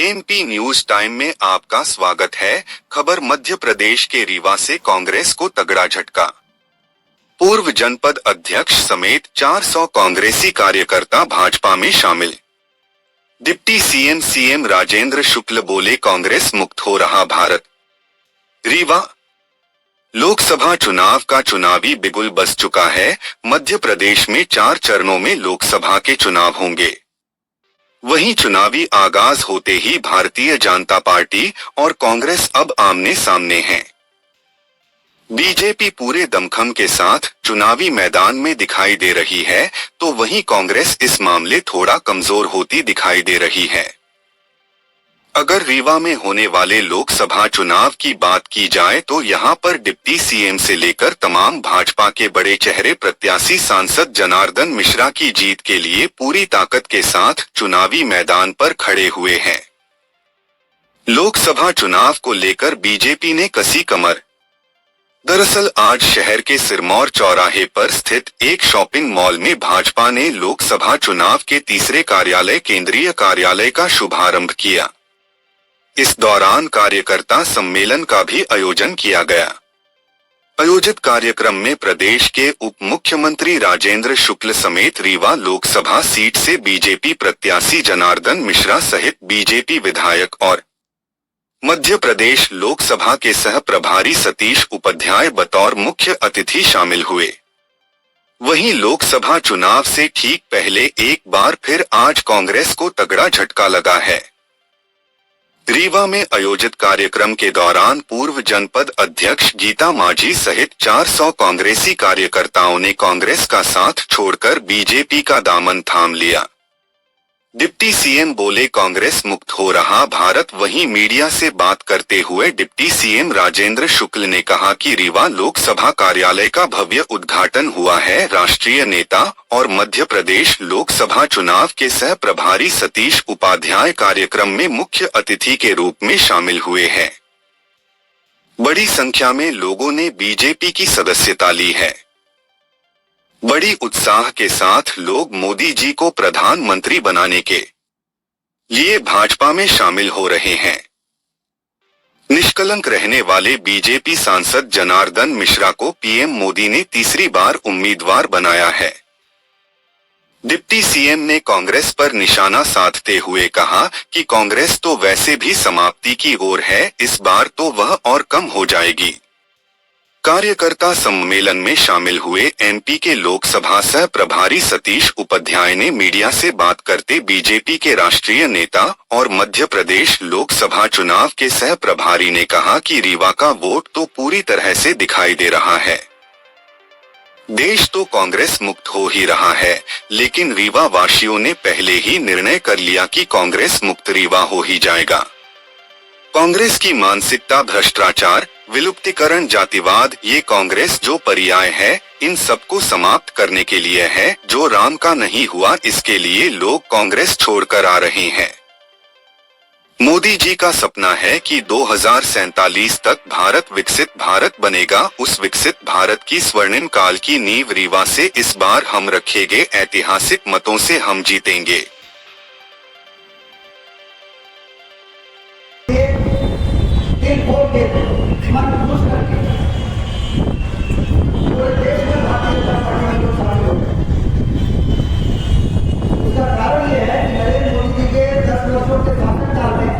ANP news time में आपका स्वागत है। खबर मध्य प्रदेश के रीवा से कांग्रेस को तगड़ा झटका। पूर्व जनपद अध्यक्ष समेत 400 कांग्रेसी कार्यकर्ता भाजपा में शामिल। डिप्टी सीएम राजेंद्र शुक्ल बोले, कांग्रेस मुक्त हो रहा भारत। रीवा लोकसभा चुनाव का चुनावी बिगुल बज चुका है। मध्य प्रदेश में 4 चरणों में लोकसभा के चुनाव होंगे। वहीं चुनावी आगाज होते ही भारतीय जनता पार्टी और कांग्रेस अब आमने सामने हैं। बीजेपी पूरे दमखम के साथ चुनावी मैदान में दिखाई दे रही है, तो वहीं कांग्रेस इस मामले थोड़ा कमजोर होती दिखाई दे रही है। अगर रीवा में होने वाले लोकसभा चुनाव की बात की जाए तो यहां पर डिप्टी सीएम से लेकर तमाम भाजपा के बड़े चेहरे प्रत्याशी सांसद जनार्दन मिश्रा की जीत के लिए पूरी ताकत के साथ चुनावी मैदान पर खड़े हुए हैं। लोकसभा चुनाव को लेकर बीजेपी ने कसी कमर। दरअसल आज शहर के सिरमौर चौराहे पर स्थित एक शॉपिंग मॉल में भाजपा ने लोकसभा चुनाव के तीसरे केंद्रीय कार्यालय का शुभारंभ किया। इस दौरान कार्यकर्ता सम्मेलन का भी आयोजन किया गया। आयोजित कार्यक्रम में प्रदेश के उप मुख्यमंत्री राजेंद्र शुक्ल समेत रीवा लोकसभा सीट से बीजेपी प्रत्याशी जनार्दन मिश्रा सहित बीजेपी विधायक और मध्य प्रदेश लोकसभा के सह प्रभारी सतीश उपाध्याय बतौर मुख्य अतिथि शामिल हुए। वहीं लोकसभा चुनाव से ठीक पहले एक बार फिर आज कांग्रेस को तगड़ा झटका लगा है। रीवा में आयोजित कार्यक्रम के दौरान पूर्व जनपद अध्यक्ष गीता माझी सहित 400 कांग्रेसी कार्यकर्ताओं ने कांग्रेस का साथ छोड़कर बीजेपी का दामन थाम लिया। डिप्टी सीएम बोले, कांग्रेस मुक्त हो रहा भारत। वहीं मीडिया से बात करते हुए डिप्टी सीएम राजेंद्र शुक्ल ने कहा कि रीवा लोकसभा कार्यालय का भव्य उद्घाटन हुआ है। राष्ट्रीय नेता और मध्य प्रदेश लोकसभा चुनाव के सह प्रभारी सतीश उपाध्याय कार्यक्रम में मुख्य अतिथि के रूप में शामिल हुए हैं। बड़ी संख्या में लोगों ने बीजेपी की सदस्यता ली है। बड़ी उत्साह के साथ लोग मोदी जी को प्रधानमंत्री बनाने के लिए भाजपा में शामिल हो रहे हैं। निष्कलंक रहने वाले बीजेपी सांसद जनार्दन मिश्रा को पीएम मोदी ने तीसरी बार उम्मीदवार बनाया है। डिप्टी सीएम ने कांग्रेस पर निशाना साधते हुए कहा कि कांग्रेस तो वैसे भी समाप्ति की ओर है, इस बार तो वह और कम हो जाएगी। कार्यकर्ता सम्मेलन में शामिल हुए एमपी के लोकसभा सह प्रभारी सतीश उपाध्याय ने मीडिया से बात करते बीजेपी के राष्ट्रीय नेता और मध्य प्रदेश लोकसभा चुनाव के सह प्रभारी ने कहा कि रीवा का वोट तो पूरी तरह से दिखाई दे रहा है। देश तो कांग्रेस मुक्त हो ही रहा है, लेकिन रीवा वासियों ने पहले ही निर्णय कर लिया कि कांग्रेस मुक्त रीवा हो ही जाएगा। कांग्रेस की मानसिकता भ्रष्टाचार, विलुप्तीकरण, जातिवाद, ये कांग्रेस जो पर्याय है, इन सबको समाप्त करने के लिए है। जो राम का नहीं हुआ, इसके लिए लोग कांग्रेस छोड़कर आ रहे हैं। मोदी जी का सपना है कि 2047 तक भारत विकसित भारत बनेगा। उस विकसित भारत की स्वर्णिम काल की नींव रीवा से इस बार हम रखेंगे। ऐतिहासिक मतों से हम जीतेंगे। मन खुश करके पूरे देश में भारतीय जनता पार्टी को शामिल हो गए। इसका कारण यह है कि नरेंद्र मोदी जी के 10 वर्षों के शासनकाल में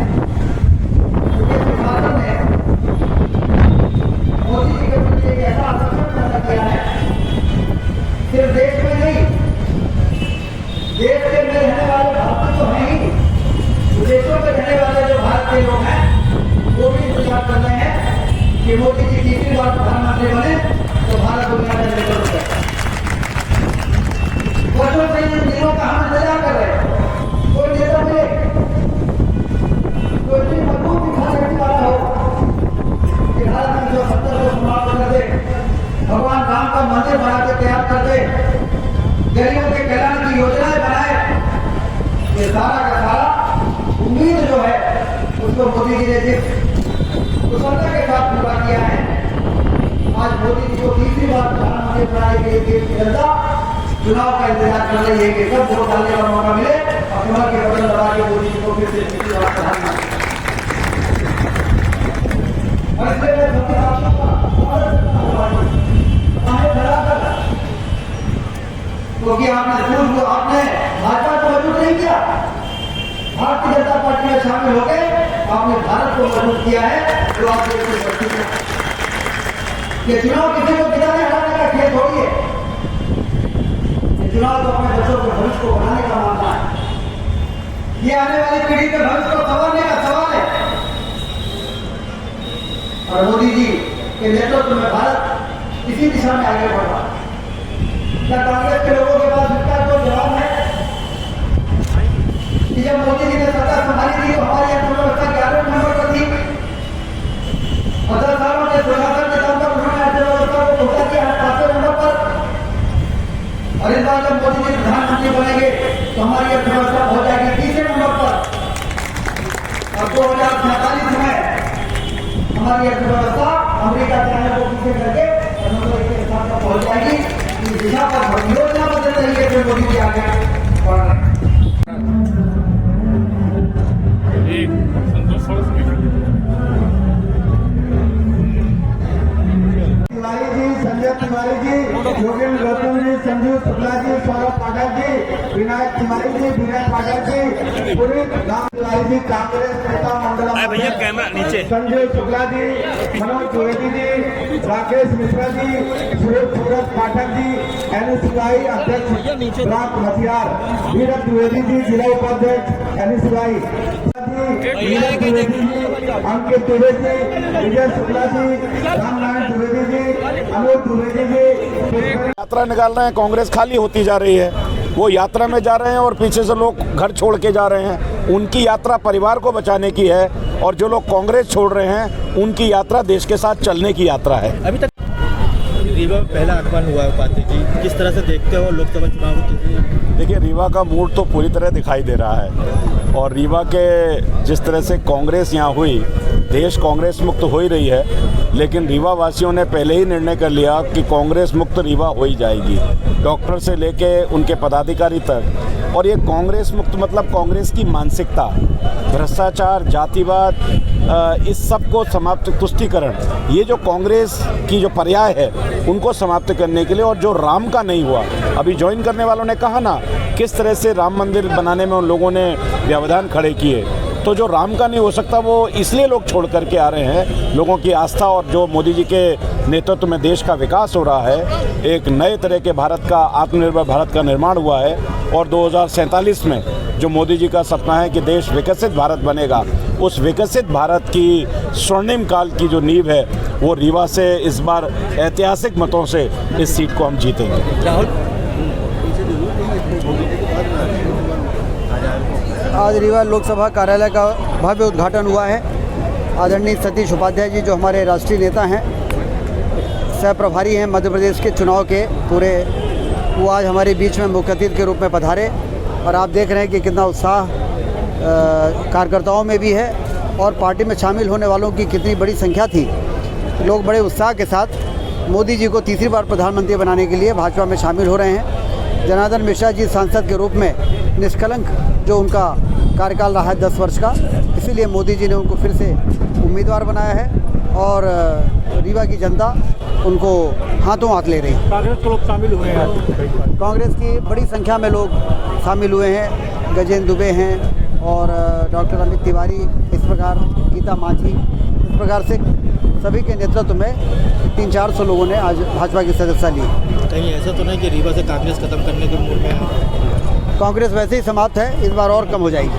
उनके प्रशासन ने मोदी जी के प्रति एक ऐसा आकर्षण पैदा किया है, सिर्फ देश में नहीं, देश के में रहने वाले भारतीय तो हैं ही, विदेशों में रहने वाले जो भारत के लोग हैं वो भी प्रचार कर रहे हैं कि मोदी जी तीसरी बार प्रधानमंत्री बने तो भारत दुनिया में लेकर उठे। वर्षों से इन दिनों का हम इंतजार कर रहे हैं। कोई नेता मिले, कोई इतनी मजबूत दिखा सकने वाला हो कि भारत में जो 70 को समाप्त कर दे, भगवान राम का मंदिर बना के तैयार कर दे, गरीबों के कल्याण की योजनाएं बनाए। ये सारा का सारा उम्मीद जो है उसको मोदी जी ने जिस कुशलता के साथ पूरा किया है। आज मोदी जी को तीसरी बार प्रधानमंत्री बनाने के लिए देश की जनता चुनाव का इंतजार कर रही है कि कब वोट डालने का मौका मिले और कमर के बटन दबा के मोदी जी को फिर से तीसरी बार प्रधानमंत्री और इसलिए मैं सभी आपको क्योंकि आपने भाजपा को मजबूत नहीं किया, भारतीय जनता पार्टी में शामिल हो गए, आपने भारत को मजबूत किया है। जो आप ये चुनाव किसी को जिताने हराने का खेल थोड़ी है, ये चुनाव तो अपने बच्चों के भविष्य को बनाने का मामला है। ये आने वाली पीढ़ी के भविष्य को संवारने का सवाल है। और मोदी जी के नेतृत्व में भारत इसी दिशा में आगे बढ़ रहा है। क्या कांग्रेस के लोगों के पास इसका कोई जवाब है कि जब मोदी जी ने सत्ता संभाली थी तो हमारी अर्थव्यवस्था 11वें नंबर पर थी और 10 सालों के सुशासन के दम पर उन्होंने अर्थव्यवस्था को पहुंचा दिया 5वें नंबर पर। और इस बार जब मोदी जी प्रधानमंत्री बनेंगे तो हमारी अर्थव्यवस्था हो जाएगी 30वें नंबर पर और 2047 में हमारी अर्थव्यवस्था अमेरिका चाइना को पीछे करके पहुंच जाएगी। इस दिशा पर योजना बदल तरीके से मोदी जी आगे बढ़ रहे हैं। तिवारी जी, संजय तिवारी जी, योगेंद्र गौतम जी, संजीव शुक्ला जी, सौरभ पाठक जी, विनायक तिवारी जी, विनय पाठक जी, पुनीत राम तिवारी जी, कांग्रेस नेता मंडल भैया कैमरा नीचे, संजय शुक्ला जी, मनोज द्विवेदी जी, राकेश मिश्रा जी, सूरज पाठक जी, एनएसयूआई अध्यक्ष ब्लॉक हथियार वीरक द्विवेदी जी, जिला उपाध्यक्ष एनएसयूआई अंकित द्विवेदी, विजय शुक्ला जी, रामनारायण द्विवेदी जी, अनूप द्विवेदी जी। यात्रा निकाल रहे हैं, कांग्रेस खाली होती जा रही है। वो यात्रा में जा रहे हैं और पीछे से लोग घर छोड़ के जा रहे हैं। उनकी यात्रा परिवार को बचाने की है और जो लोग कांग्रेस छोड़ रहे हैं उनकी यात्रा देश के साथ चलने की यात्रा है। अभी तक रीवा में पहला आगमन हुआ है उपाध्याय जी, किस तरह से देखते हो लोकसभा चुनाव को? देखिए, रीवा का मूड तो पूरी तरह दिखाई दे रहा है और रीवा के जिस तरह से कांग्रेस यहाँ हुई, देश कांग्रेस मुक्त हो ही रही है, लेकिन रीवा वासियों ने पहले ही निर्णय कर लिया कि कांग्रेस मुक्त रीवा हो ही जाएगी, डॉक्टर से लेके उनके पदाधिकारी तक। और ये कांग्रेस मुक्त मतलब कांग्रेस की मानसिकता, भ्रष्टाचार, जातिवाद, इस सब को समाप्त, तुष्टीकरण, ये जो कांग्रेस की जो पर्याय है उनको समाप्त करने के लिए। और जो राम का नहीं हुआ, अभी ज्वाइन करने वालों ने कहा ना किस तरह से राम मंदिर बनाने में उन लोगों ने व्यवधान खड़े किए, तो जो राम का नहीं हो सकता वो इसलिए लोग छोड़ करके आ रहे हैं। लोगों की आस्था और जो मोदी जी के नेतृत्व में देश का विकास हो रहा है, एक नए तरह के भारत का, आत्मनिर्भर भारत का निर्माण हुआ है और 2047 में जो मोदी जी का सपना है कि देश विकसित भारत बनेगा, उस विकसित भारत की स्वर्णिम काल की जो नींव है वो रीवा से इस बार ऐतिहासिक मतों से इस सीट को हम जीतेंगे। राहुल, आज रीवा लोकसभा कार्यालय का भव्य उद्घाटन हुआ है। आदरणीय सतीश उपाध्याय जी जो हमारे राष्ट्रीय नेता हैं, सह प्रभारी हैं मध्य प्रदेश के चुनाव के पूरे, वो आज हमारे बीच में मुख्य अतिथि के रूप में पधारे और आप देख रहे हैं कि कितना उत्साह कार्यकर्ताओं में भी है और पार्टी में शामिल होने वालों की कितनी बड़ी संख्या थी। लोग बड़े उत्साह के साथ मोदी जी को तीसरी बार प्रधानमंत्री बनाने के लिए भाजपा में शामिल हो रहे हैं। जनार्दन मिश्रा जी सांसद के रूप में निष्कलंक जो उनका कार्यकाल रहा है 10 वर्ष का, इसीलिए मोदी जी ने उनको फिर से उम्मीदवार बनाया है और रीवा की जनता उनको हाथों हाथ ले रही है। कांग्रेस के लोग शामिल हुए हैं, कांग्रेस की बड़ी संख्या में लोग शामिल हुए हैं। गजेंद्र दुबे हैं और डॉक्टर अमित तिवारी, इस प्रकार गीता मांझी, इस प्रकार से सभी के नेतृत्व में 300-400 लोगों ने आज भाजपा की सदस्यता ली। कहीं ऐसा तो नहीं कि रीवा से कांग्रेस खत्म करने के मूड में है? कांग्रेस वैसे ही समाप्त है, इस बार और कम हो जाएगी।